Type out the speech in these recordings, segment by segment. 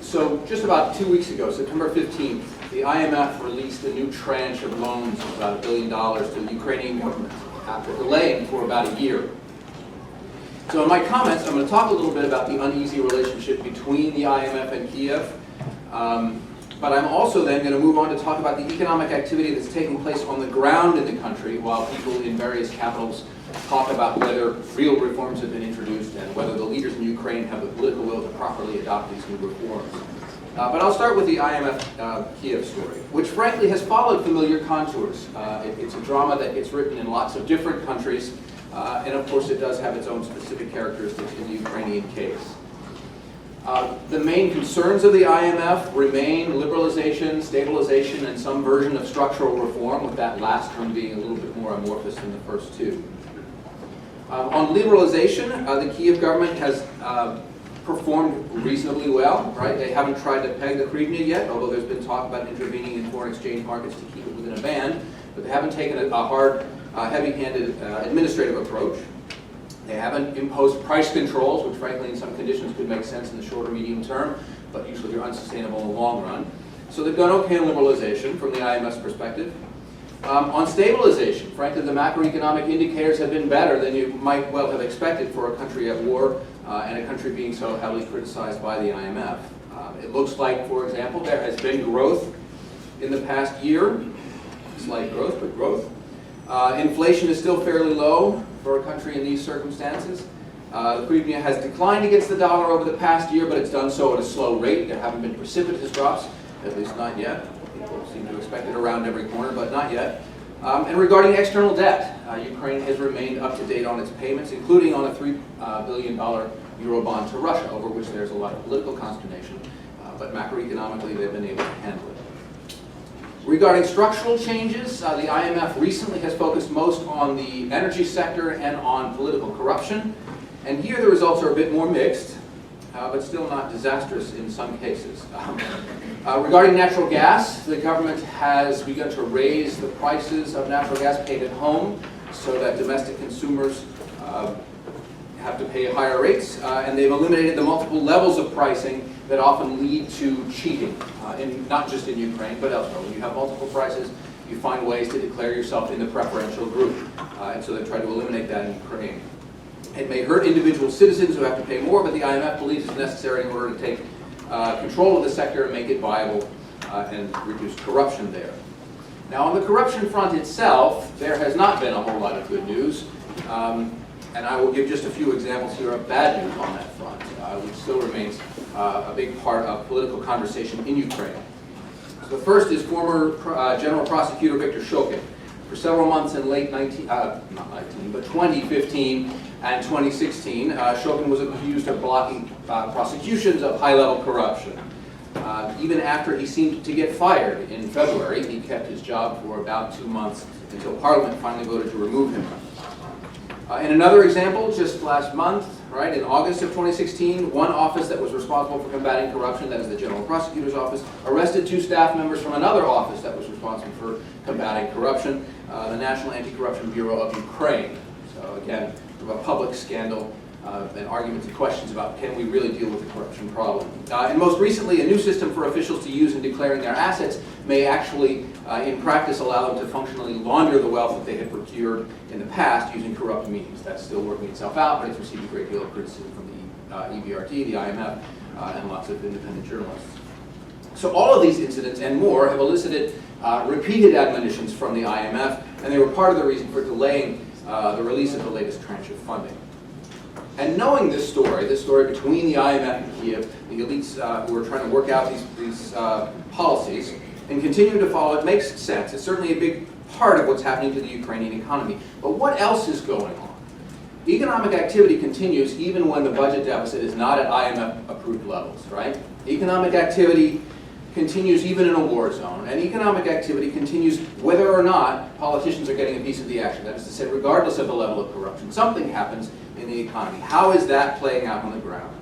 So just about 2 weeks ago, September 15th, the IMF released a new tranche of loans of about $1 billion to the Ukrainian government after delaying for about a year. So in my comments, I'm going to talk a little bit about the uneasy relationship between the IMF and Kiev. But I'm also then going to move on to talk about the economic activity that's taking place on the ground in the country while people in various capitals talk about whether real reforms have been introduced and whether the leaders in Ukraine have the political will to properly adopt these new reforms. But I'll start with the IMF Kiev story, which frankly has followed familiar contours. It's a drama that gets written in lots of different countries, and of course it does have its own specific characteristics in the Ukrainian case. The main concerns of the IMF remain liberalization, stabilization, and some version of structural reform, with that last term being a little bit more amorphous than the first two. On liberalization, the Kiev government has performed reasonably well, right? They haven't tried to peg the hryvnia yet, although there's been talk about intervening in foreign exchange markets to keep it within a band, but they haven't taken a hard, heavy-handed administrative approach. They haven't imposed price controls, which frankly in some conditions could make sense in the short or medium term, but usually they're unsustainable in the long run. So they've done okay on liberalization from the IMF's perspective. On stabilization, frankly the macroeconomic indicators have been better than you might well have expected for a country at war and a country being so heavily criticized by the IMF. It looks like, for example, there has been growth in the past year, slight growth, but growth. Inflation is still fairly low for a country in these circumstances. The hryvnia has declined against the dollar over the past year, but it's done so at a slow rate. There haven't been precipitous drops, at least not yet. People seem to expect it around every corner, but not yet. And regarding external debt, Ukraine has remained up to date on its payments, including on a $3 billion euro bond to Russia, over which there's a lot of political consternation, but macroeconomically they've been able to handle it. Regarding structural changes, the IMF recently has focused most on the energy sector and on political corruption. And here the results are a bit more mixed, but still not disastrous in some cases. Regarding natural gas, the government has begun to raise the prices of natural gas paid at home so that domestic consumers have to pay higher rates, and they've eliminated the multiple levels of pricing that often lead to cheating, not just in Ukraine, but elsewhere. When you have multiple prices, you find ways to declare yourself in the preferential group, and so they try to eliminate that in Ukraine. It may hurt individual citizens who have to pay more, but the IMF believes it's necessary in order to take control of the sector and make it viable and reduce corruption there. Now, on the corruption front itself, there has not been a whole lot of good news. And I will give just a few examples here of bad news on that front, which still remains a big part of political conversation in Ukraine. So the first is former General Prosecutor Viktor Shokan. For several months in late 2015 and 2016, Shokan was accused of blocking prosecutions of high-level corruption. Even after he seemed to get fired in February, he kept his job for about 2 months until Parliament finally voted to remove him. In another example, just last month, right, in August of 2016, one office that was responsible for combating corruption, that is the General Prosecutor's Office, arrested 2 staff members from another office that was responsible for combating corruption, the National Anti-Corruption Bureau of Ukraine. So again, a public scandal and arguments and questions about can we really deal with the corruption problem. And most recently, a new system for officials to use in declaring their assets may actually, in practice, allow them to functionally launder the wealth that they had procured in the past using corrupt means. That's still working itself out, but it's received a great deal of criticism from the EBRD, the IMF, and lots of independent journalists. So all of these incidents and more have elicited repeated admonitions from the IMF, and they were part of the reason for delaying the release of the latest tranche of funding. And knowing this story between the IMF and Kiev, the elites who are trying to work out these policies, and continuing to follow it makes sense. It's certainly a big part of what's happening to the Ukrainian economy. But what else is going on? Economic activity continues even when the budget deficit is not at IMF-approved levels, right? Economic activity continues even in a war zone, and economic activity continues whether or not politicians are getting a piece of the action. That is to say, regardless of the level of corruption, something happens in the economy. How is that playing out on the ground?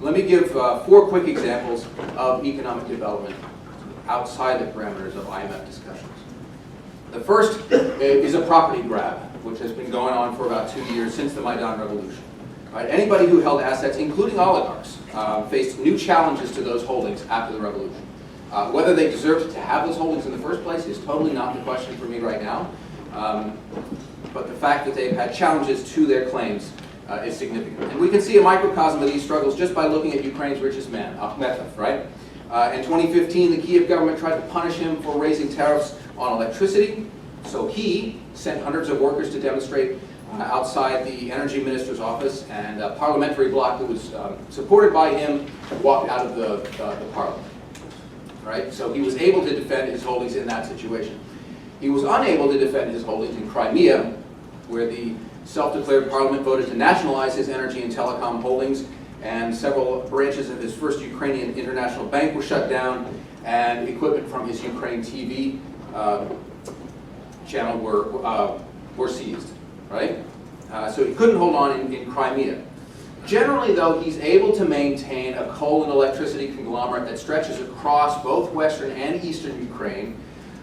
Let me give 4 quick examples of economic development outside the parameters of IMF discussions. The first is a property grab, which has been going on for about 2 years since the Maidan Revolution. Right? Anybody who held assets, including oligarchs, faced new challenges to those holdings after the revolution. Whether they deserved to have those holdings in the first place is totally not the question for me right now. But the fact that they've had challenges to their claims is significant. And we can see a microcosm of these struggles just by looking at Ukraine's richest man, Akhmetov, right? In 2015, the Kiev government tried to punish him for raising tariffs on electricity. So he sent hundreds of workers to demonstrate outside the energy minister's office, and a parliamentary bloc that was supported by him walked out of the parliament. Right? So he was able to defend his holdings in that situation. He was unable to defend his holdings in Crimea, where the self-declared parliament voted to nationalize his energy and telecom holdings, and several branches of his first Ukrainian international bank were shut down, and equipment from his Ukraine TV channel were seized. Right? So he couldn't hold on in Crimea. Generally, though, he's able to maintain a coal and electricity conglomerate that stretches across both western and eastern Ukraine,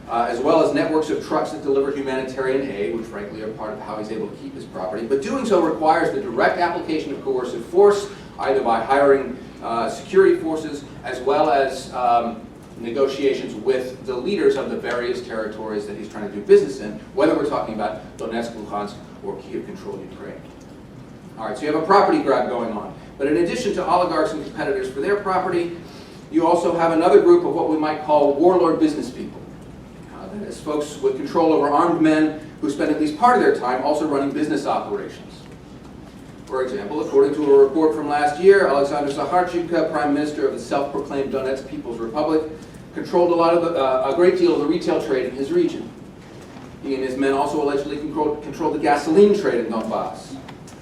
as well as networks of trucks that deliver humanitarian aid, which frankly are part of how he's able to keep his property. But doing so requires the direct application of coercive force, either by hiring security forces, as well as negotiations with the leaders of the various territories that he's trying to do business in, whether we're talking about Donetsk, Luhansk, or Kiev-controlled Ukraine. All right, so you have a property grab going on. But in addition to oligarchs and competitors for their property, you also have another group of what we might call warlord business people. That is folks with control over armed men who spend at least part of their time also running business operations. For example, according to a report from last year, Alexander Sakharchuk, Prime Minister of the self-proclaimed Donetsk People's Republic, controlled a great deal of the retail trade in his region. He and his men also allegedly controlled the gasoline trade in Donbass.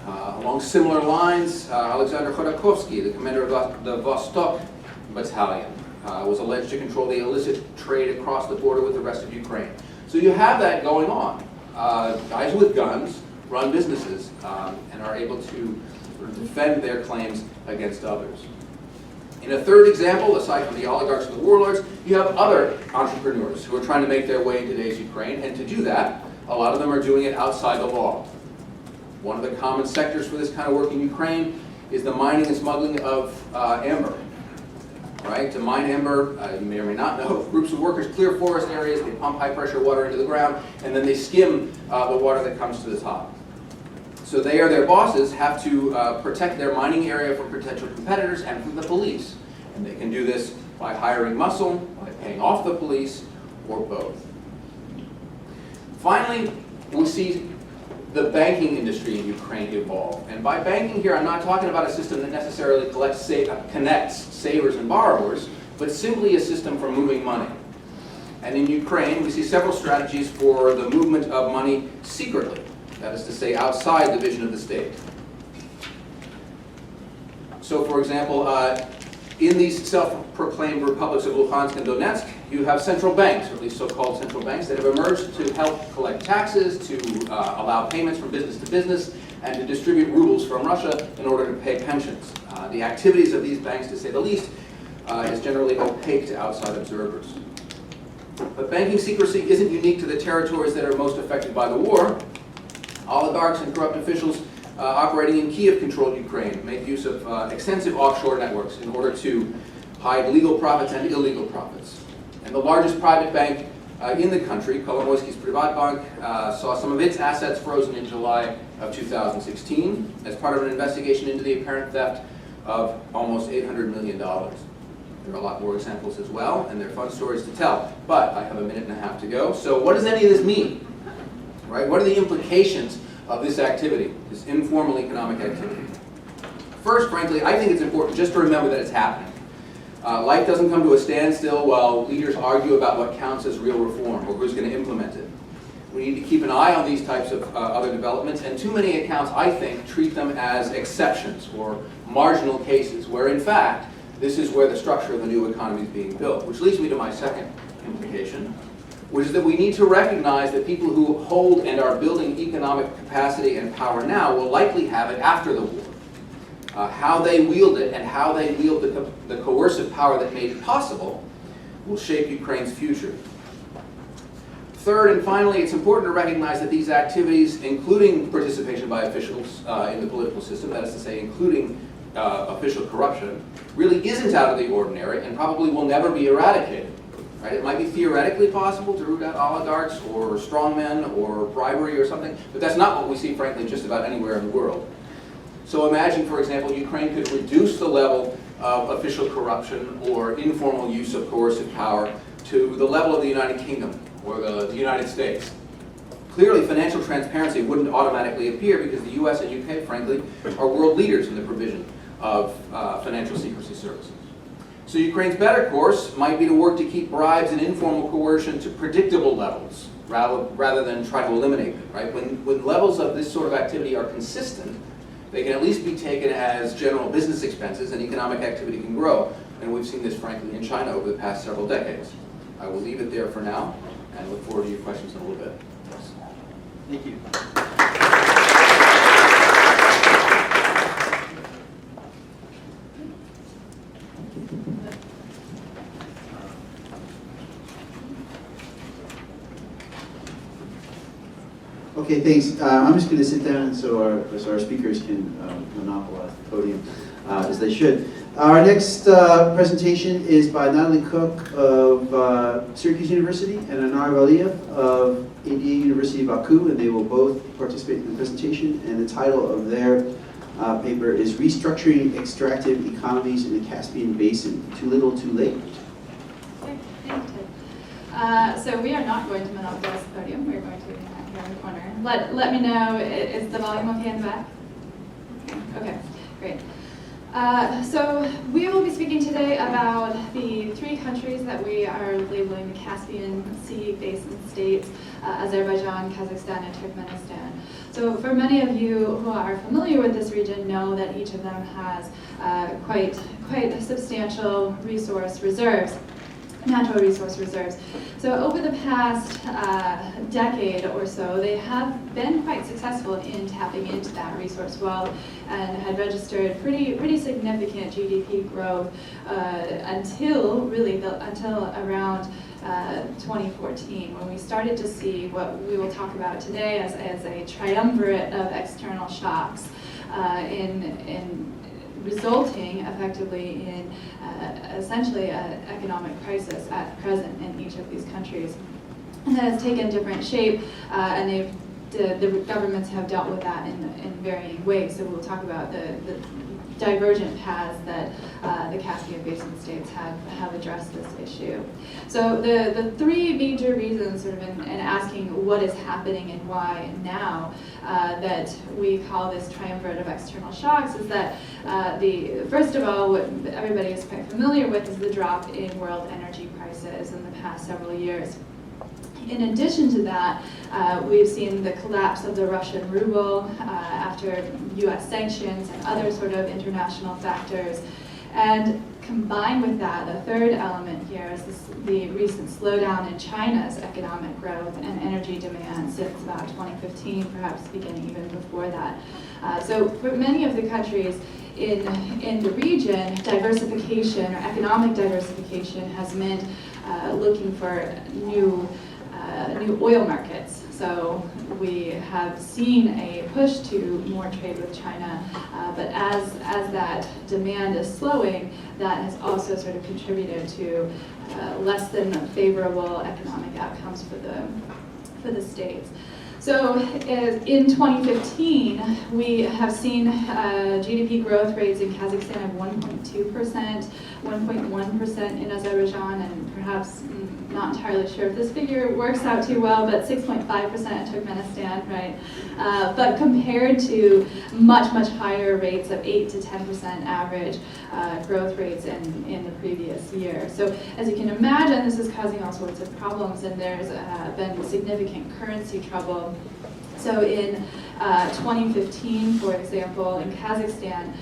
Along similar lines, Alexander Khodakovsky, the commander of the Vostok Battalion, was alleged to control the illicit trade across the border with the rest of Ukraine. So you have that going on. Guys with guns run businesses and are able to sort of defend their claims against others. In a third example, aside from the oligarchs and the warlords, you have other entrepreneurs who are trying to make their way in today's Ukraine, and to do that, a lot of them are doing it outside the law. One of the common sectors for this kind of work in Ukraine is the mining and smuggling of amber. Right? To mine amber, you may or may not know, groups of workers clear forest areas, they pump high-pressure water into the ground, and then they skim the water that comes to the top. So they or their bosses have to protect their mining area from potential competitors and from the police. And they can do this by hiring muscle, by paying off the police, or both. Finally, we see the banking industry in Ukraine evolve. And by banking here, I'm not talking about a system that necessarily connects savers and borrowers, but simply a system for moving money. And in Ukraine, we see several strategies for the movement of money secretly, that is to say, outside the vision of the state. So, for example, in these self-proclaimed republics of Luhansk and Donetsk, you have central banks, or at least so-called central banks, that have emerged to help collect taxes, to allow payments from business to business, and to distribute rubles from Russia in order to pay pensions. The activities of these banks, to say the least, is generally opaque to outside observers. But banking secrecy isn't unique to the territories that are most affected by the war. Oligarchs and corrupt officials operating in Kiev-controlled Ukraine make use of extensive offshore networks in order to hide legal profits and illegal profits. And the largest private bank in the country, Kolomoisky's Privatbank, saw some of its assets frozen in July of 2016 as part of an investigation into the apparent theft of almost $800 million. There are a lot more examples as well, and there are fun stories to tell. But I have a minute and a half to go. So what does any of this mean? Right? What are the implications of this activity, this informal economic activity? First, frankly, I think it's important just to remember that it's happening. Life doesn't come to a standstill while leaders argue about what counts as real reform or who's going to implement it. We need to keep an eye on these types of other developments, and too many accounts, I think, treat them as exceptions or marginal cases, where in fact, this is where the structure of the new economy is being built. Which leads me to my second implication, which is that we need to recognize that people who hold and are building economic capacity and power now will likely have it after the war. How they wield it and how they wield the coercive power that made it possible will shape Ukraine's future. Third and finally, it's important to recognize that these activities, including participation by officials in the political system, that is to say, including official corruption, really isn't out of the ordinary and probably will never be eradicated. Right? It might be theoretically possible to root out oligarchs or strongmen or bribery or something, but that's not what we see, frankly, just about anywhere in the world. So imagine, for example, Ukraine could reduce the level of official corruption or informal use of coercive power to the level of the United Kingdom or the United States. Clearly, financial transparency wouldn't automatically appear because the US and UK, frankly, are world leaders in the provision of financial secrecy services. So Ukraine's better course might be to work to keep bribes and informal coercion to predictable levels rather than try to eliminate them. Right? When levels of this sort of activity are consistent, they can at least be taken as general business expenses and economic activity can grow. And we've seen this, frankly, in China over the past several decades. I will leave it there for now and look forward to your questions in a little bit. Yes. Thank you. Okay, thanks. I'm just going to sit down so our speakers can monopolize the podium, as they should. Our next presentation is by Natalie Koch of Syracuse University and Anar Valiyev of University of Baku, and they will both participate in the presentation. And the title of their paper is Restructuring Extractive Economies in the Caspian Basin, Too Little, Too Late. Okay, thank you, Ted. So we are not going to monopolize the podium. We're going to be here in the corner. Let me know, is the volume okay in the back? Okay, great. So we will be speaking today about the three countries that we are labeling the Caspian Sea Basin states, Azerbaijan, Kazakhstan, and Turkmenistan. So for many of you who are familiar with this region know that each of them has quite substantial resource reserves. Natural resource reserves. So over the past decade or so, they have been quite successful in tapping into that resource wealth and had registered pretty significant GDP growth until around 2014, when we started to see what we will talk about today as a triumvirate of external shocks resulting effectively in essentially an economic crisis at present in each of these countries. And that has taken different shape, and the governments have dealt with that in varying ways. So we'll talk about the divergent paths that the Caspian Basin states have addressed this issue. So the three major reasons sort of in asking what is happening and why now that we call this triumvirate of external shocks is that first of all, what everybody is quite familiar with is the drop in world energy prices in the past several years. In addition to that, we've seen the collapse of the Russian ruble after US sanctions and other sort of international factors. And combined with that, the third element here is the recent slowdown in China's economic growth and energy demand since about 2015, perhaps beginning even before that. So for many of the countries in the region, diversification or economic diversification has meant looking for new oil markets. So we have seen a push to more trade with China, but as that demand is slowing, that has also sort of contributed to less than favorable economic outcomes for the states. So in 2015, we have seen GDP growth rates in Kazakhstan of 1.2%, 1.1% in Azerbaijan, and perhaps not entirely sure if this figure works out too well, but 6.5% in Turkmenistan, right? But compared to much higher rates of 8 to 10% average growth rates in the previous year. So as you can imagine, this is causing all sorts of problems, and there's been significant currency trouble. So in 2015, for example, in Kazakhstan,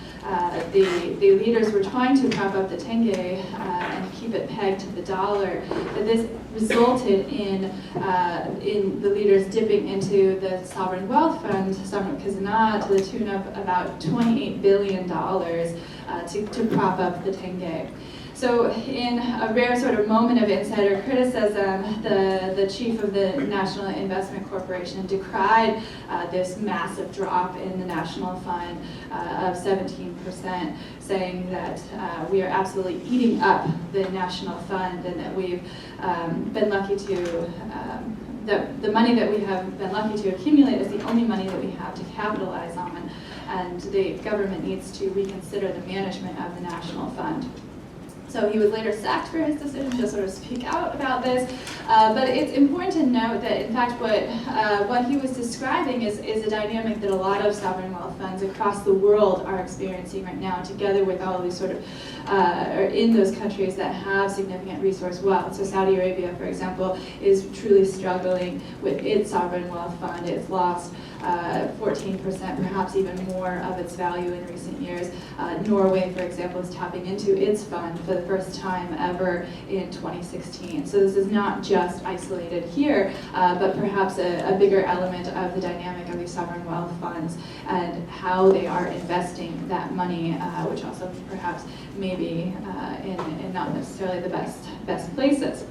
the leaders were trying to prop up the tenge and keep it pegged to the dollar, but this resulted in the leaders dipping into the sovereign wealth fund, sovereign khazanah, to the tune of about $28 billion to prop up the tenge. So in a rare sort of moment of insider criticism, the chief of the National Investment Corporation decried this massive drop in the national fund of 17%, saying that we are absolutely eating up the national fund, and that we've been lucky to the money that we have been lucky to accumulate is the only money that we have to capitalize on, and the government needs to reconsider the management of the national fund. So he was later sacked for his decision to sort of speak out about this. But it's important to note that, in fact, what he was describing is a dynamic that a lot of sovereign wealth funds across the world are experiencing right now, together with all of these sort of, or in those countries that have significant resource wealth. So Saudi Arabia, for example, is truly struggling with its sovereign wealth fund. It's lost 14%, perhaps even more of its value in recent years. Norway, for example, is tapping into its fund for the first time ever in 2016. So this is not just isolated here, but perhaps a bigger element of the dynamic of these sovereign wealth funds and how they are investing that money, which also perhaps maybe in not necessarily the best places.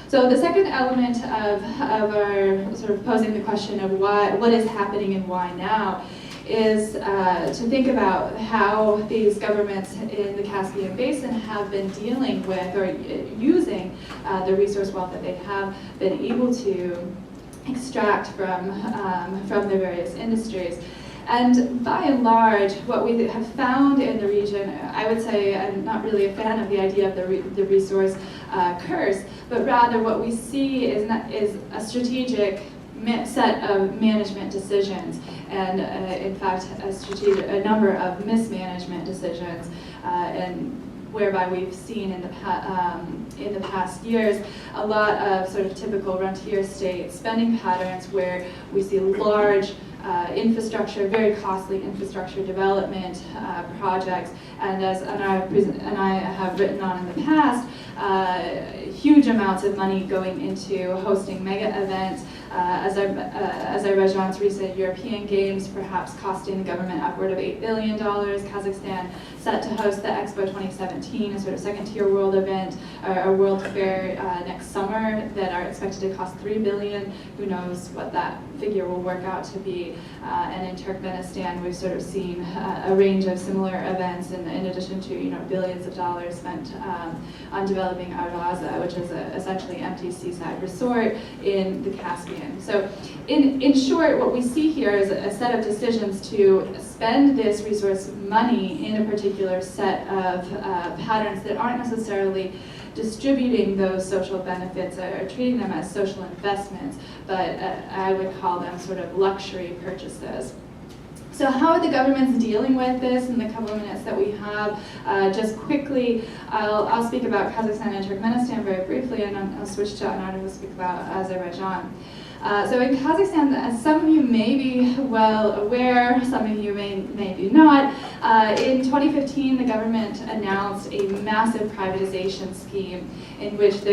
So the second element of our sort of posing the question of what is happening and why now is to think about how these governments in the Caspian Basin have been dealing with or using the resource wealth that they have been able to extract from their various industries. And by and large, what we have found in the region, I would say I'm not really a fan of the idea of the resource curse, but rather what we see is a strategic set of management decisions, and in fact a number of mismanagement decisions, and whereby we've seen in the past years a lot of sort of typical rentier state spending patterns where we see large infrastructure, very costly infrastructure development projects, and as Anar and I have written on in the past, huge amounts of money going into hosting mega events. Azerbaijan's recent European Games perhaps costing the government upward of $8 billion. Kazakhstan set to host the Expo 2017, a sort of second-tier world event, a world fair next summer that are expected to cost $3 billion. Who knows what that figure will work out to be. And in Turkmenistan, we've sort of seen a range of similar events, in addition to billions of dollars spent on developing Araza, which is essentially an empty seaside resort in the Caspian. So in short, what we see here is a set of decisions to spend this resource money in a particular set of patterns that aren't necessarily distributing those social benefits or treating them as social investments, but I would call them sort of luxury purchases. So how are the governments dealing with this in the couple of minutes that we have? Just quickly, I'll speak about Kazakhstan and Turkmenistan very briefly, and I'll switch to Anar who will speak about Azerbaijan. So in Kazakhstan, as some of you may be well aware, some of you may be not, in 2015 the government announced a massive privatization scheme in which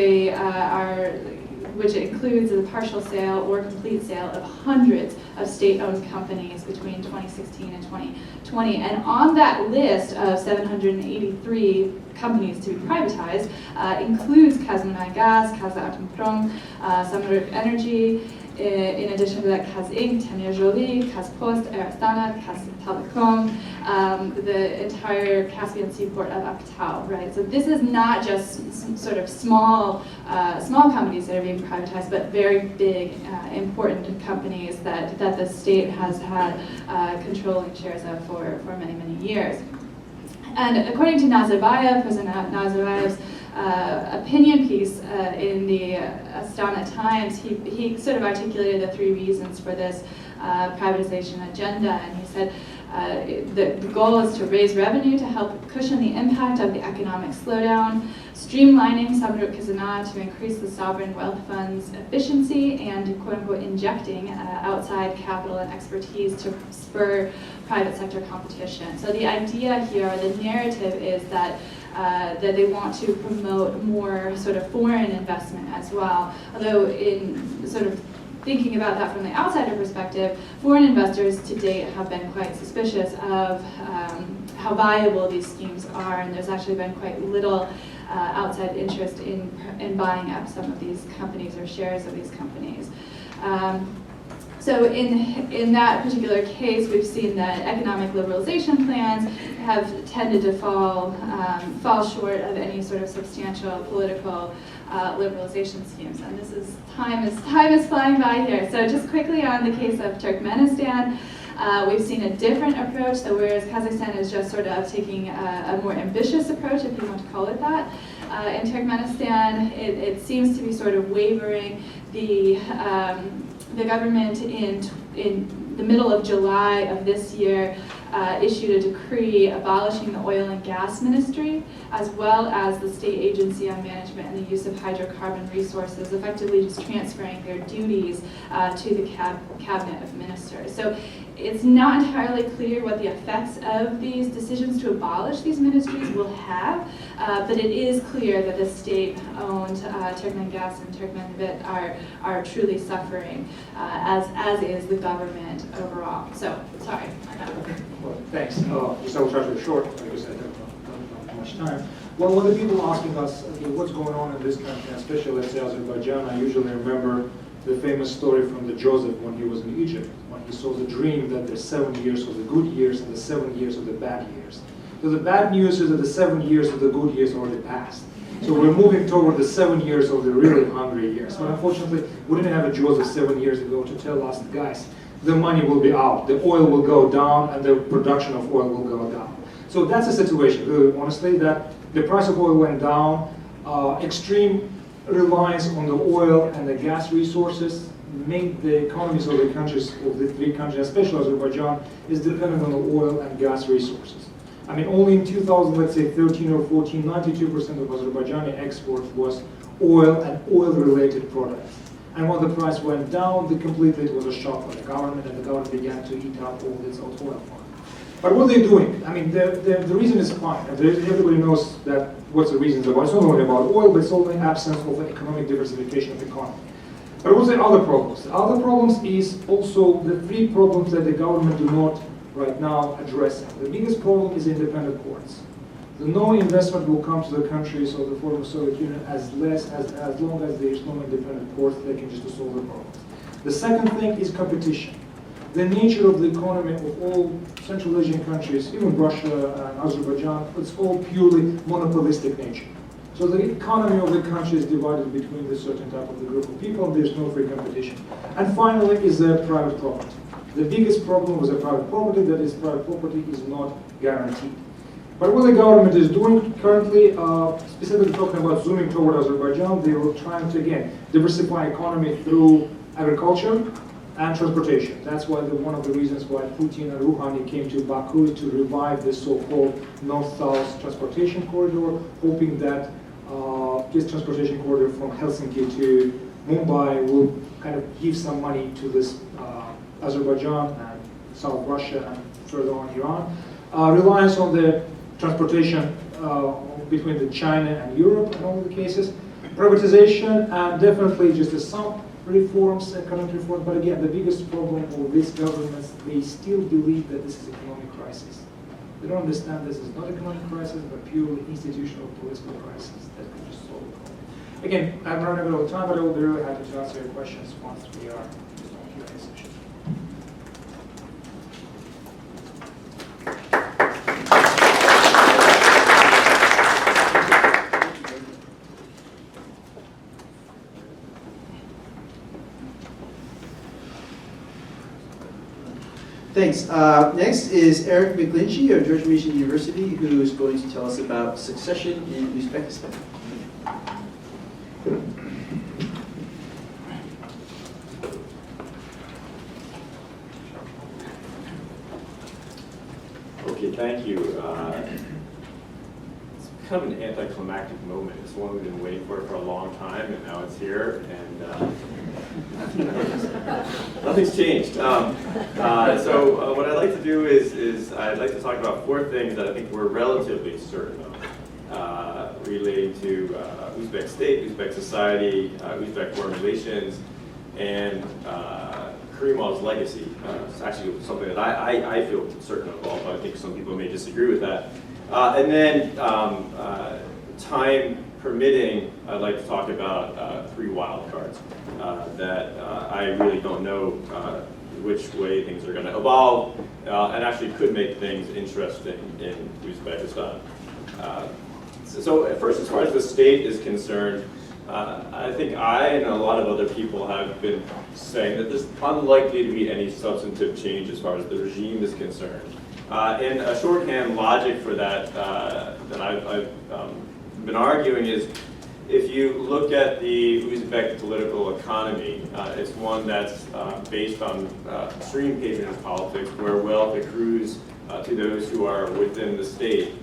which includes a partial sale or complete sale of hundreds of state-owned companies between 2016 and 2020. And on that list of 783 companies to be privatized includes Kazmunaygaz, Kazatomprom, Samuruk Energy, in addition to that, Kaz Inc., Tamirjoli, Kazpost, Erastana, Kaztelecom, the entire Caspian seaport of Aktau, right? So this is not just some sort of small companies that are being privatized, but very big, important companies that the state has had controlling shares of for many, many years. And according to Nazarbayev, President Nazarbayev's opinion piece in the Astana Times, he sort of articulated the three reasons for this privatization agenda, and he said the goal is to raise revenue to help cushion the impact of the economic slowdown, streamlining Samruk Kazana to increase the sovereign wealth fund's efficiency, and quote-unquote injecting outside capital and expertise to spur private sector competition. So the idea here, the narrative is that they want to promote more sort of foreign investment as well, although in sort of thinking about that from the outsider perspective, foreign investors to date have been quite suspicious of how viable these schemes are, and there's actually been quite little outside interest in buying up some of these companies or shares of these companies. So in that particular case, we've seen that economic liberalization plans have tended to fall short of any sort of substantial political liberalization schemes. And this is time is flying by here. So just quickly on the case of Turkmenistan, we've seen a different approach. So whereas Kazakhstan is just sort of taking a more ambitious approach, if you want to call it that, in Turkmenistan, it seems to be sort of wavering. The government in the middle of July of this year issued a decree abolishing the oil and gas ministry, as well as the state agency on management and the use of hydrocarbon resources, effectively just transferring their duties to the cabinet of ministers. So it's not entirely clear what the effects of these decisions to abolish these ministries will have, but it is clear that the state-owned Turkmengas and Turkmenvit are truly suffering, as is the government overall. So, sorry. Well, thanks. Just I will try to be short because I don't have much time. Well, when the people asking us, okay, what's going on in this country, especially let's say Azerbaijan, I usually remember the famous story from the Joseph when he was in Egypt, when he saw the dream that there's 7 years of the good years and the 7 years of the bad years. So the bad news is that the 7 years of the good years already passed. So we're moving toward the 7 years of the really hungry years. But unfortunately, we didn't have a Joseph 7 years ago to tell us, guys, the money will be out, the oil will go down, and the production of oil will go down. So that's the situation, really honestly, that the price of oil went down, extreme reliance on the oil and the gas resources made the economies of the countries, of the three countries, especially Azerbaijan, is dependent on the oil and gas resources. I mean, only in 2000, let's say 13 or 14, 92% of Azerbaijani export was oil and oil-related products. And when the price went down, completely it was a shock for the government, and the government began to eat up all this oil farm. But what are they doing? I mean, the reason is fine. Everybody knows that what's the reasons about. It's not only about oil, but it's also the absence of an economic diversification of the economy. But what's the other problems? The other problems is also the three problems that the government do not right now address. The biggest problem is independent courts. No investment will come to the countries of the former Soviet Union as long as there is no independent courts that can just solve the problems. The second thing is competition. The nature of the economy of all Central Asian countries, even Russia and Azerbaijan, it's all purely monopolistic nature. So the economy of the country is divided between a certain type of the group of people, and there's no free competition. And finally is the private property. The biggest problem with the private property, that is private property is not guaranteed. But what the government is doing currently, specifically talking about zooming toward Azerbaijan, they were trying to, again, diversify economy through agriculture and transportation. That's why one of the reasons why Putin and Rouhani came to Baku to revive this so-called north-south transportation corridor, hoping that this transportation corridor from Helsinki to Mumbai will kind of give some money to this Azerbaijan and South Russia and further on Iran. Reliance on the transportation between China and Europe in all the cases, privatization, and definitely just some reforms, economic reforms. But again, the biggest problem of these governments, they still believe that this is economic crisis. They don't understand this is not economic crisis, but purely institutional political crisis that can just solve the problem. Again, I'm running out of time, but I will be really happy to answer your questions once we are just on Q&A session. Thanks. Next is Eric McGlinchey of George Mason University, who is going to tell us about succession in Uzbekistan. Okay, thank you. It's kind of an anticlimactic moment. It's one we've been waiting for a long time, and now it's here, and nothing's changed. So what I'd like to do is I'd like to talk about 4 things that I think we're relatively certain of relating to Uzbek state, Uzbek society, Uzbek foreign relations, and Karimov's legacy. It's actually something that I feel certain of, although I think some people may disagree with that. And then, time permitting, I'd like to talk about 3 wild cards that I really don't know which way things are going to evolve, and actually could make things interesting in Uzbekistan. So first, as far as the state is concerned, I think I and a lot of other people have been saying that there's unlikely to be any substantive change as far as the regime is concerned. And a shorthand logic for that that I've been arguing is, if you look at the Uzbek political economy, it's one that's based on extreme patronage politics, where wealth accrues to those who are within the state.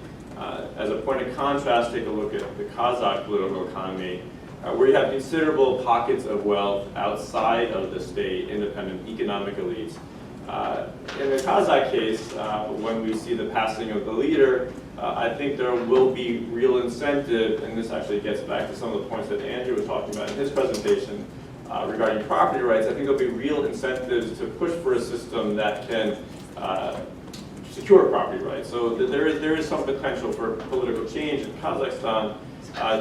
As a point of contrast, take a look at the Kazakh political economy, where you have considerable pockets of wealth outside of the state, independent economic elites. In the Kazakh case, when we see the passing of the leader, I think there will be real incentive, and this actually gets back to some of the points that Andrew was talking about in his presentation regarding property rights. I think there'll be real incentives to push for a system that can secure property rights. So there is some potential for political change in Kazakhstan,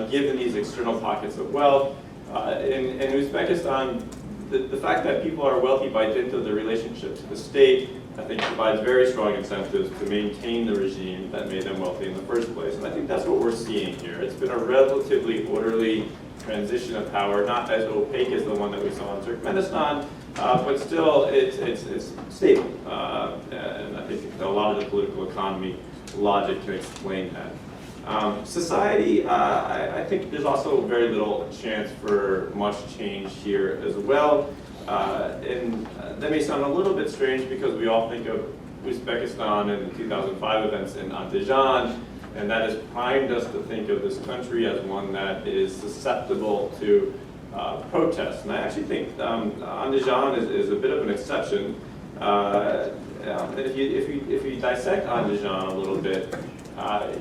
given these external pockets of wealth. In Uzbekistan, the fact that people are wealthy by dint of their relationship to the state, I think, provides very strong incentives to maintain the regime that made them wealthy in the first place. And I think that's what we're seeing here. It's been a relatively orderly transition of power, not as opaque as the one that we saw in Turkmenistan, but still it's stable. And I think a lot of the political economy logic can explain that. Society, I think there's also very little chance for much change here as well. And that may sound a little bit strange because we all think of Uzbekistan and the 2005 events in Andijan, and that has primed us to think of this country as one that is susceptible to protests. And I actually think Andijan is a bit of an exception. If you dissect Andijan a little bit,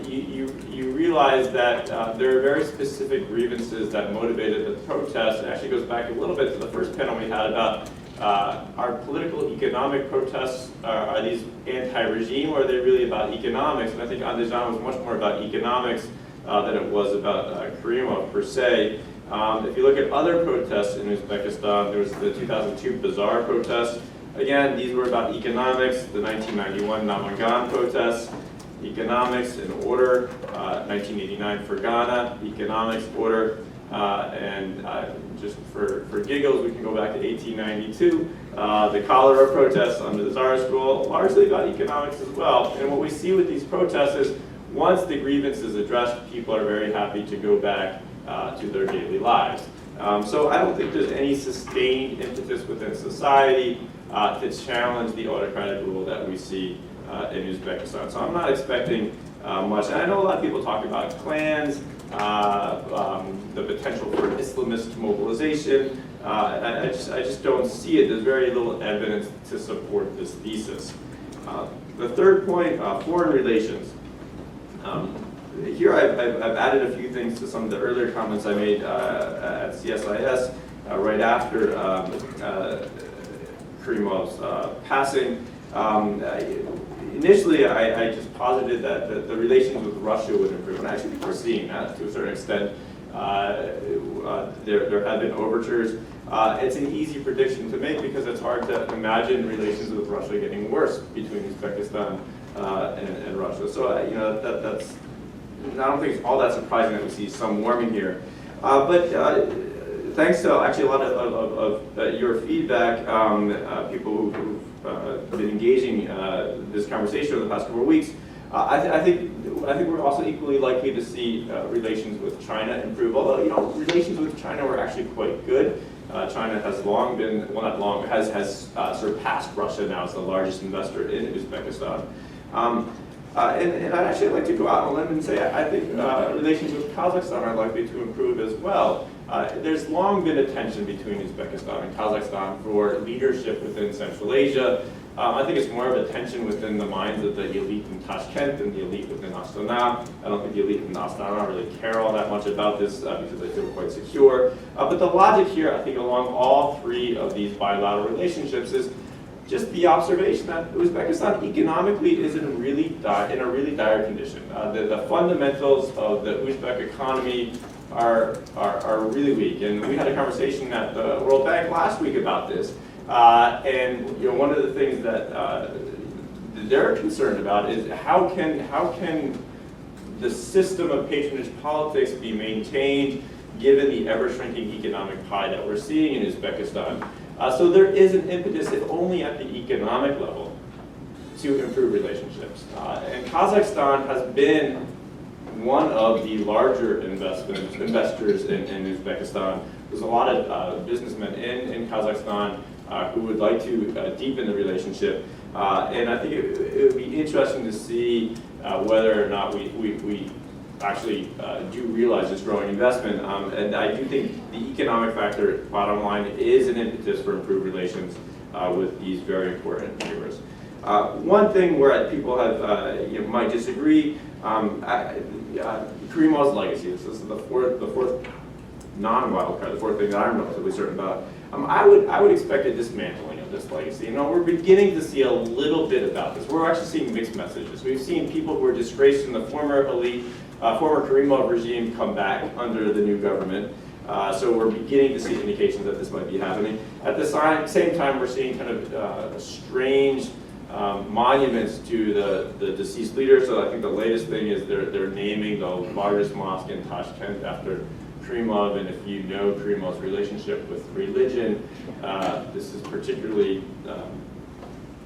you realize that there are very specific grievances that motivated the protests. It actually goes back a little bit to the first panel we had about our political economic protests. Are these anti-regime, or are they really about economics? And I think Andijan was much more about economics than it was about Karimov per se. If you look at other protests in Uzbekistan, there was the 2002 Bazaar protests. Again, these were about economics. The 1991 Namangan protests, economics and order. 1989 Fergana, economics, order. And just for giggles, we can go back to 1892. The cholera protests under the Tsarist rule, largely about economics as well. And what we see with these protests is, once the grievance is addressed, people are very happy to go back to their daily lives. So I don't think there's any sustained impetus within society to challenge the autocratic rule that we see in Uzbekistan. So I'm not expecting much. And I know a lot of people talk about clans, the potential for Islamist mobilization. I just don't see it. There's very little evidence to support this thesis. The third point, foreign relations. Here I've added a few things to some of the earlier comments I made at CSIS right after Karimov's passing. Initially, I just posited that the relations with Russia would improve, and I actually think we're seeing that to a certain extent. There have been overtures. It's an easy prediction to make because it's hard to imagine relations with Russia getting worse between Uzbekistan and Russia. So that's, I don't think it's all that surprising that we see some warming here. But thanks to actually a lot of your feedback, people who've been engaging this conversation over the past couple of weeks, I think we're also equally likely to see relations with China improve. Although relations with China were actually quite good. China has long been, well, not long, has surpassed Russia now as the largest investor in Uzbekistan. And I'd actually like to go out on a limb and say I think relations with Kazakhstan are likely to improve as well. There's long been a tension between Uzbekistan and Kazakhstan for leadership within Central Asia. I think it's more of a tension within the minds of the elite in Tashkent than the elite within Astana. I don't think the elite in Astana really care all that much about this because they feel quite secure. But the logic here, I think, along all three of these bilateral relationships is just the observation that Uzbekistan economically is in a really dire condition. The fundamentals of the Uzbek economy are really weak. And we had a conversation at the World Bank last week about this. And one of the things that they're concerned about is how can the system of patronage politics be maintained given the ever-shrinking economic pie that we're seeing in Uzbekistan. So there is an impetus, if only at the economic level, to improve relationships. And Kazakhstan has been one of the larger investors in Uzbekistan. There's a lot of businessmen in Kazakhstan who would like to deepen the relationship. And I think it would be interesting to see whether or not we actually do realize this growing investment. And I do think the economic factor, bottom line, is an impetus for improved relations with these very important neighbors. One thing where people have might disagree, Karimov's legacy. This is the fourth non-wild card, the fourth thing that I'm relatively certain about. I would expect a dismantling of this legacy. We're beginning to see a little bit about this. We're actually seeing mixed messages. We've seen people who were disgraced in the former elite, former Karimov regime come back under the new government. So we're beginning to see indications that this might be happening. At the same time, we're seeing kind of strange monuments to the deceased leader. So I think the latest thing is they're naming the largest mosque in Tashkent after Karimov, and if you know Karimov's relationship with religion, this is particularly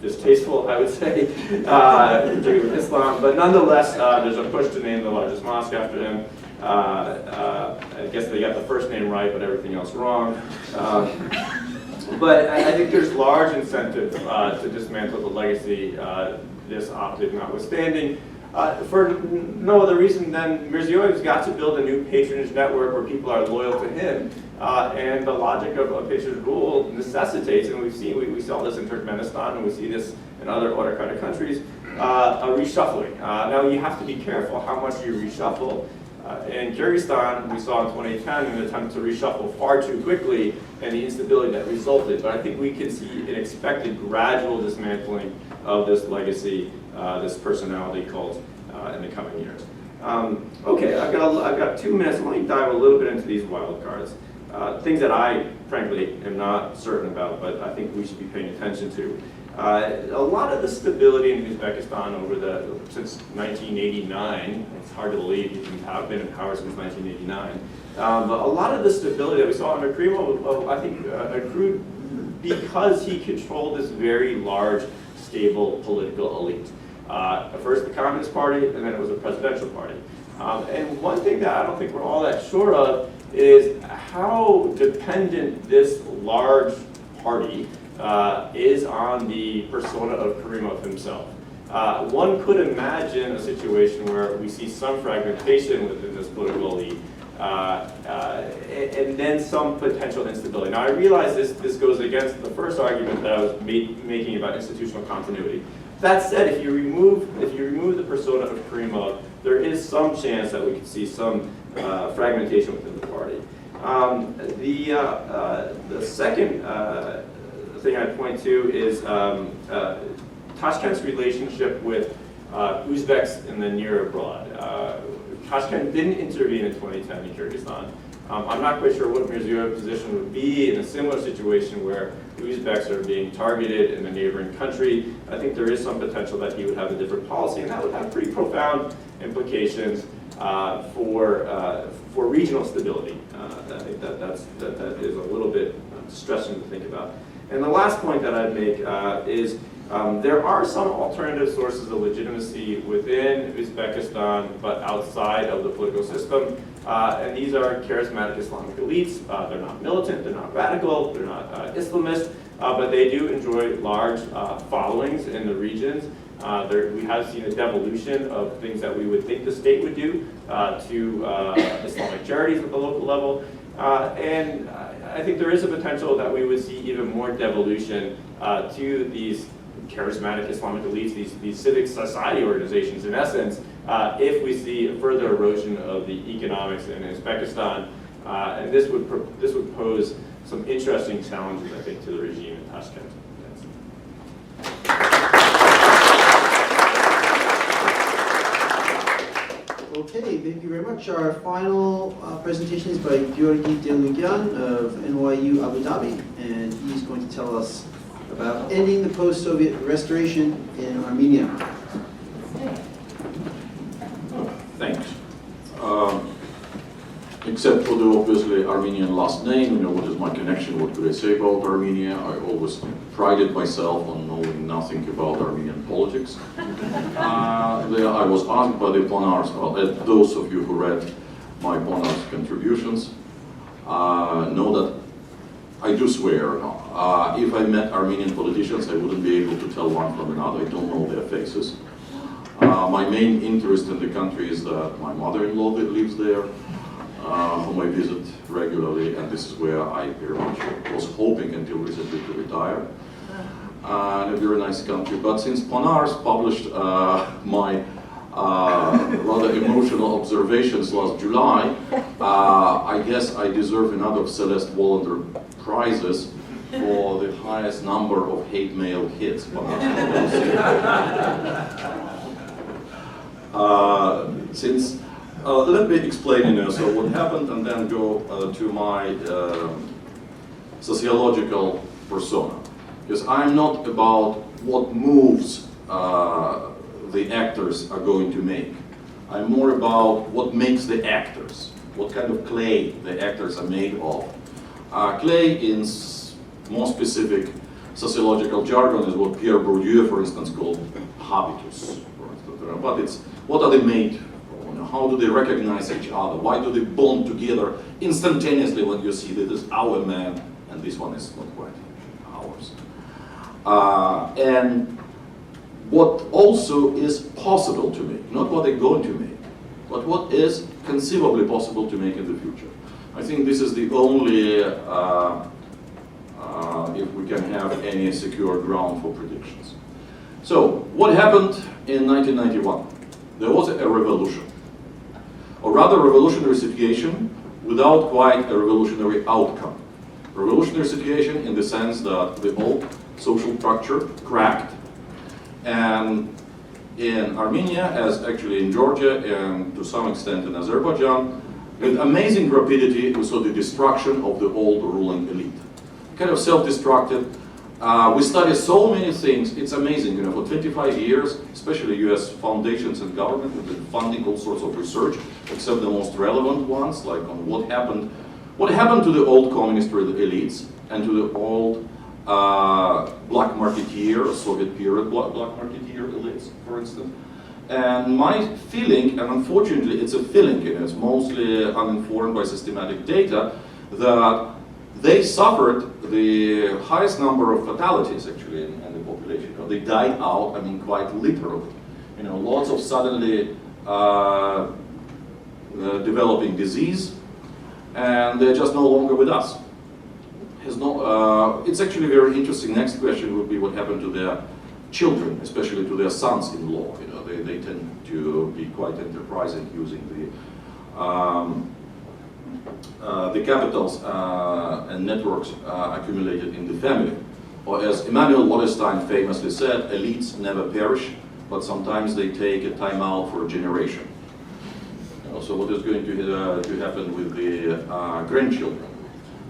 distasteful, I would say, particularly with Islam. But nonetheless, there's a push to name the largest mosque after him. I guess they got the first name right, but everything else wrong. But I think there's large incentive to dismantle the legacy, this optic notwithstanding. For no other reason than Mirziyoyev's got to build a new patronage network where people are loyal to him. And the logic of patronage rule necessitates, and we saw this in Turkmenistan, and we see this in other autocratic countries, a reshuffling. Now you have to be careful how much you reshuffle. In Kyrgyzstan, we saw in 2010 an attempt to reshuffle far too quickly and the instability that resulted. But I think we can see an expected gradual dismantling of this legacy, this personality cult in the coming years. Okay, I've got 2 minutes. Let me dive a little bit into these wild cards. Things that I, frankly, am not certain about, but I think we should be paying attention to. A lot of the stability in Uzbekistan since 1989, it's hard to believe he's been in power since 1989, but a lot of the stability that we saw under Karimov, I think, accrued because he controlled this very large, stable political elite. First the Communist Party, and then it was a presidential party. And one thing that I don't think we're all that sure of is how dependent this large party is on the persona of Karimov himself. One could imagine a situation where we see some fragmentation within this political elite, and then some potential instability. Now I realize this goes against the first argument that I was making about institutional continuity. That said, if you remove the persona of Karimov, there is some chance that we could see some fragmentation within the party. The second thing I'd point to is Tashkent's relationship with Uzbeks in the near abroad. Tashkent didn't intervene in 2010 in Kyrgyzstan. I'm not quite sure what Mirziyoyev's position would be in a similar situation where Uzbeks are being targeted in a neighboring country. I think there is some potential that he would have a different policy, and that would have pretty profound implications for regional stability. I think that is a little bit distressing to think about. And the last point that I'd make is there are some alternative sources of legitimacy within Uzbekistan, but outside of the political system. And these are charismatic Islamic elites. They're not militant, they're not radical, they're not Islamist, but they do enjoy large followings in the regions. We have seen a devolution of things that we would think the state would do to Islamic charities at the local level. And I think there is a potential that we would see even more devolution to these charismatic Islamic elites, these civic society organizations, in essence, if we see a further erosion of the economics in Uzbekistan, and this would pose some interesting challenges, I think, to the regime in Tashkent. Okay, thank you very much. Our final presentation is by Georgi Derluguian of NYU Abu Dhabi, and he's going to tell us about ending the post-Soviet restoration in Armenia. Thanks. Except for the obviously Armenian last name, what is my connection, what could I say about Armenia? I always prided myself on knowing nothing about Armenian politics. I was asked by the PONARS, those of you who read my PONARS contributions know that I do swear, if I met Armenian politicians, I wouldn't be able to tell one from another. I don't know their faces. My main interest in the country is that my mother-in-law lives there, whom I visit regularly, and this is where I very much was hoping until recently to retire. And a very nice country. But since PONARS published my rather emotional observations last July, I guess I deserve another Celeste Wallander prizes for the highest number of hate mail hits. Let me explain, so what happened, and then go to my sociological persona. Because I'm not about what moves the actors are going to make. I'm more about what makes the actors, what kind of clay the actors are made of. Clay, in more specific sociological jargon, is what Pierre Bourdieu, for instance, called habitus. But it's, what are they made from? How do they recognize each other? Why do they bond together instantaneously when you see that this is our man and this one is not quite ours? And what also is possible to make, not what they're going to make, but what is conceivably possible to make in the future. I think this is the only, if we can have any secure ground for predictions. So, what happened in 1991? There was a revolution, or rather revolutionary situation without quite a revolutionary outcome. Revolutionary situation in the sense that the old social structure cracked, and in Armenia, as actually in Georgia and to some extent in Azerbaijan, with amazing rapidity we saw the destruction of the old ruling elite. Kind of self-destructive. We study so many things, it's amazing, for 25 years, especially US foundations and government have been funding all sorts of research, except the most relevant ones, like on what happened to the old communist elites and to the old black marketeer, Soviet period black marketeer elites, for instance. And my feeling, and unfortunately it's a feeling, it's mostly uninformed by systematic data, that they suffered the highest number of fatalities actually in the population. They died out, quite literally. Lots of suddenly developing disease, and they're just no longer with us. It's actually very interesting. Next question would be what happened to their children, especially to their sons-in-law. They tend to be quite enterprising using the capitals and networks accumulated in the family. Or as Emanuel Wallerstein famously said, elites never perish, but sometimes they take a time out for a generation. So what is going to happen with the grandchildren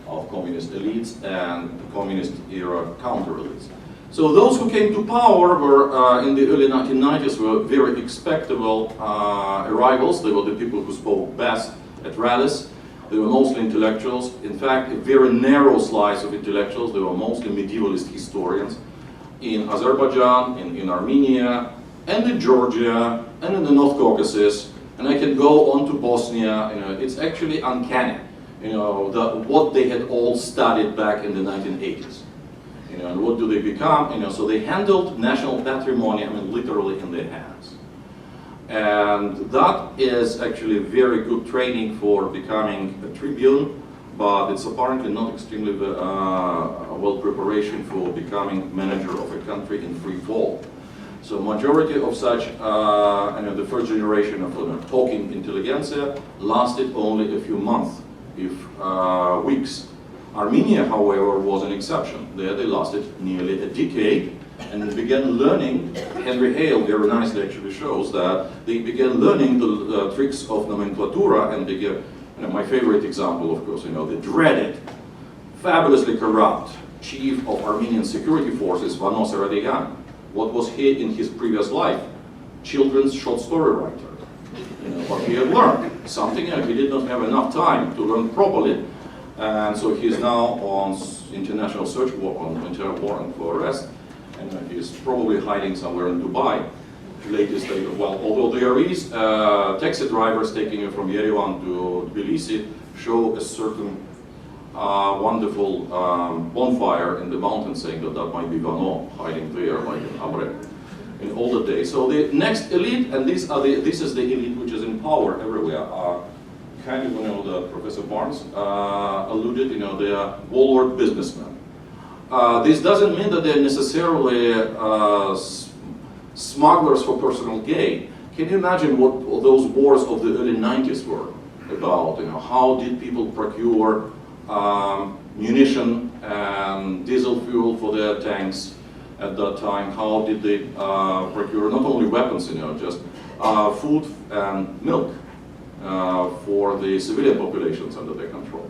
of communist elites and the communist era counter-elites? So those who came to power were, in the early 1990s, were very expectable arrivals. They were the people who spoke best at rallies. They were mostly intellectuals. In fact, a very narrow slice of intellectuals. They were mostly medievalist historians in Azerbaijan, in Armenia, and in Georgia, and in the North Caucasus. And I can go on to Bosnia. It's actually uncanny, what they had all studied back in the 1980s. And what do they become? So they handled national patrimony, literally in their hands. And that is actually very good training for becoming a tribune but it's apparently not extremely well preparation for becoming manager of a country in free fall. So majority of such, the first generation of talking intelligentsia lasted only a few months, if weeks. Armenia, however, was an exception. There they lasted nearly a decade, and they began learning. Henry Hale very nicely actually shows that they began learning the tricks of nomenclatura, and began, my favorite example, of course, the dreaded, fabulously corrupt chief of Armenian security forces, Vanos Eradeyan. What was he in his previous life? Children's short story writer. What he had learned. Something he did not have enough time to learn properly. And so he's now on international search warrant for arrest. And he's probably hiding somewhere in Dubai. Latest, well, although there is taxi drivers taking you from Yerevan to Tbilisi, show a certain wonderful bonfire in the mountain, saying that that might be Vano hiding there, like in Abre, in older days. So the next elite, and this is the elite which is in power everywhere. Kind of, the Professor Barnes alluded, they are warlord businessmen. This doesn't mean that they're necessarily smugglers for personal gain. Can you imagine what those wars of the early 90s were about? How did people procure munition and diesel fuel for their tanks at that time? How did they procure not only weapons, just food and milk for the civilian populations under their control?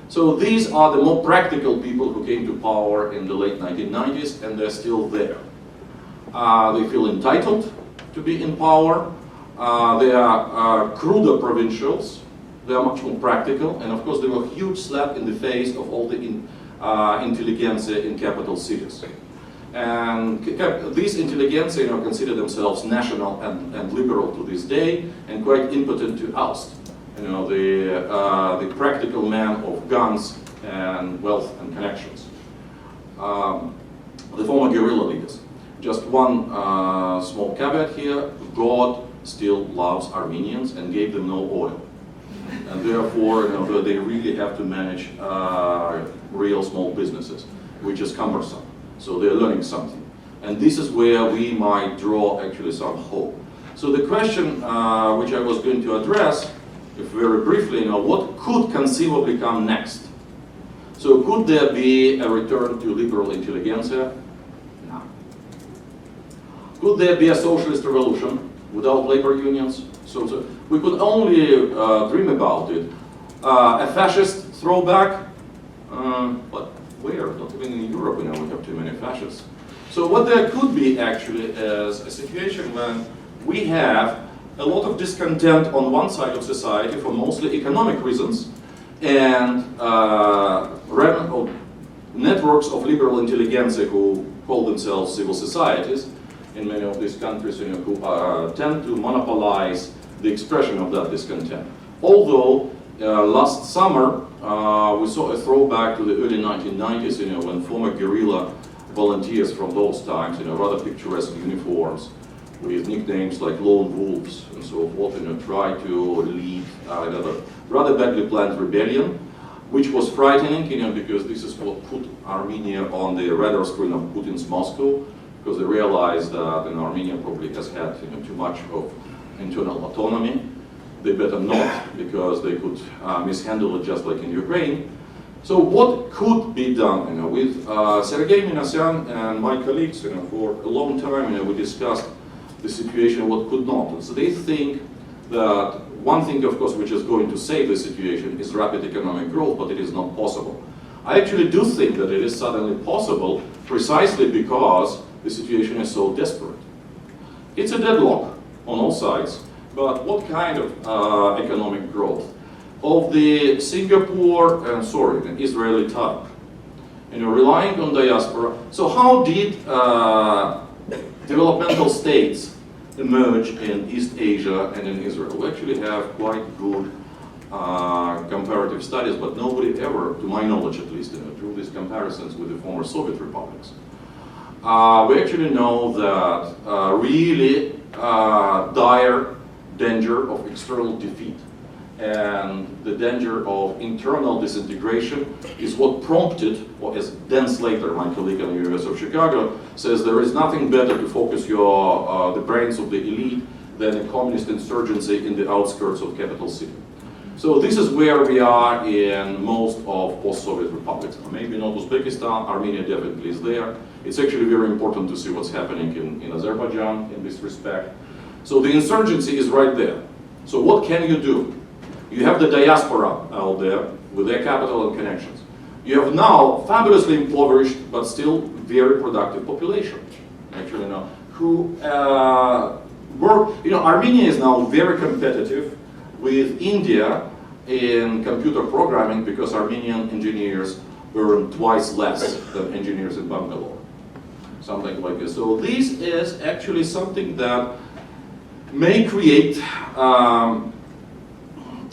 So these are the more practical people who came to power in the late 1990s, and they're still there. They feel entitled to be in power. They are cruder provincials. They are much more practical, and of course they were a huge slap in the face of all the intelligentsia in capital cities. And these intelligentsia consider themselves national and liberal to this day, and quite impotent to oust the practical man of guns and wealth and connections. The former guerrilla leaders. Just one small caveat here: God still loves Armenians and gave them no oil. And therefore, they really have to manage real small businesses, which is cumbersome. So they're learning something. And this is where we might draw actually some hope. So the question which I was going to address, if very briefly, what could conceivably come next? So could there be a return to liberal intelligentsia? No. Could there be a socialist revolution without labor unions? So we could only dream about it. A fascist throwback, but where? Not even in Europe, we have too many fascists. So what there could be actually is a situation when we have a lot of discontent on one side of society for mostly economic reasons, and networks of liberal intelligentsia who call themselves civil societies in many of these countries, who tend to monopolize the expression of that discontent. Although last summer we saw a throwback to the early 1990s, when former guerrilla volunteers from those times, rather picturesque uniforms with nicknames like lone wolves and so forth, tried to lead a rather badly planned rebellion, which was frightening, because this is what put Armenia on the radar screen of Putin's Moscow, because they realized that Armenia probably has had too much of internal autonomy. They better not, because they could mishandle it just like in Ukraine. So what could be done? With Sergei Minasyan and my colleagues, for a long time, we discussed the situation, what could not. So they think that one thing, of course, which is going to save the situation is rapid economic growth, but it is not possible. I actually do think that it is suddenly possible, precisely because the situation is so desperate. It's a deadlock on all sides, but what kind of economic growth? Of the an Israeli type, relying on diaspora. So how did developmental states emerge in East Asia and in Israel? We actually have quite good comparative studies, but nobody ever, to my knowledge at least, drew these comparisons with the former Soviet republics. We actually know that really dire danger of external defeat and the danger of internal disintegration is what prompted, or as Dan Slater, my colleague in the University of Chicago, says there is nothing better to focus the brains of the elite than a communist insurgency in the outskirts of capital city. So this is where we are in most of post-Soviet republics. Maybe not Uzbekistan, Armenia definitely is there. It's actually very important to see what's happening in Azerbaijan in this respect. So the insurgency is right there. So what can you do? You have the diaspora out there with their capital and connections. You have now fabulously impoverished but still very productive population, actually now, who Armenia is now very competitive with India in computer programming because Armenian engineers earn twice less than engineers in Bangalore. Something like this. So this is actually something that may create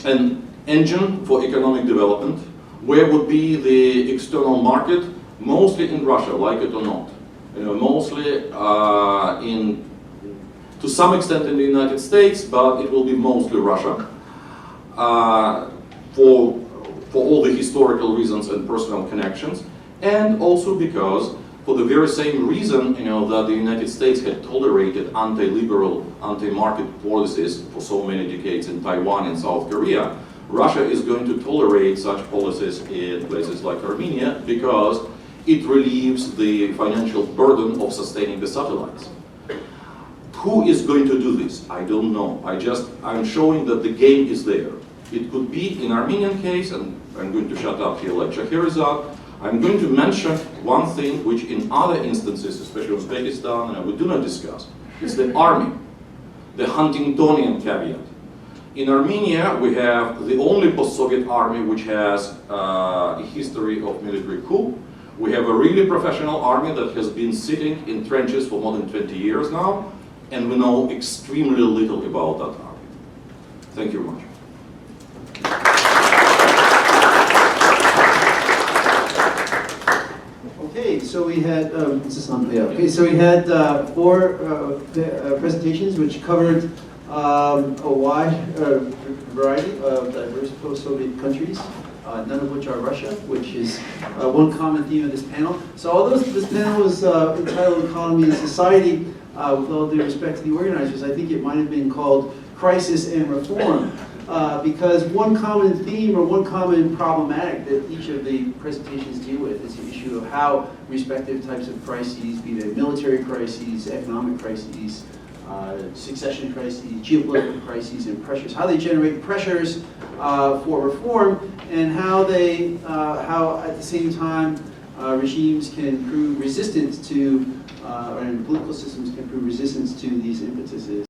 an engine for economic development, where would be the external market, mostly in Russia, like it or not. Mostly to some extent in the United States, but it will be mostly Russia. For all the historical reasons and personal connections, and also because for the very same reason, that the United States had tolerated anti-liberal, anti-market policies for so many decades in Taiwan and South Korea, Russia is going to tolerate such policies in places like Armenia because it relieves the financial burden of sustaining the satellites. Who is going to do this? I don't know. I'm showing that the game is there. It could be in Armenian case, and I'm going to shut up here like Shahrazad. I'm going to mention one thing which in other instances, especially Uzbekistan, we do not discuss. It's the army, the Huntingtonian caveat. In Armenia, we have the only post-Soviet army which has a history of military coup. We have a really professional army that has been sitting in trenches for more than 20 years now, and we know extremely little about that army. Thank you very much. Okay, so we had so we had 4 presentations which covered a wide variety of diverse post-Soviet countries, none of which are Russia, which is one common theme of this panel. So although this panel was entitled Economy and Society, with all due respect to the organizers, I think it might have been called Crisis and Reform. Because one common theme or one common problematic that each of the presentations deal with is the issue of how respective types of crises, be they military crises, economic crises, succession crises, geopolitical crises, and pressures, how they generate pressures for reform, and how at the same time regimes can prove resistant to, and political systems can prove resistance to these impetuses.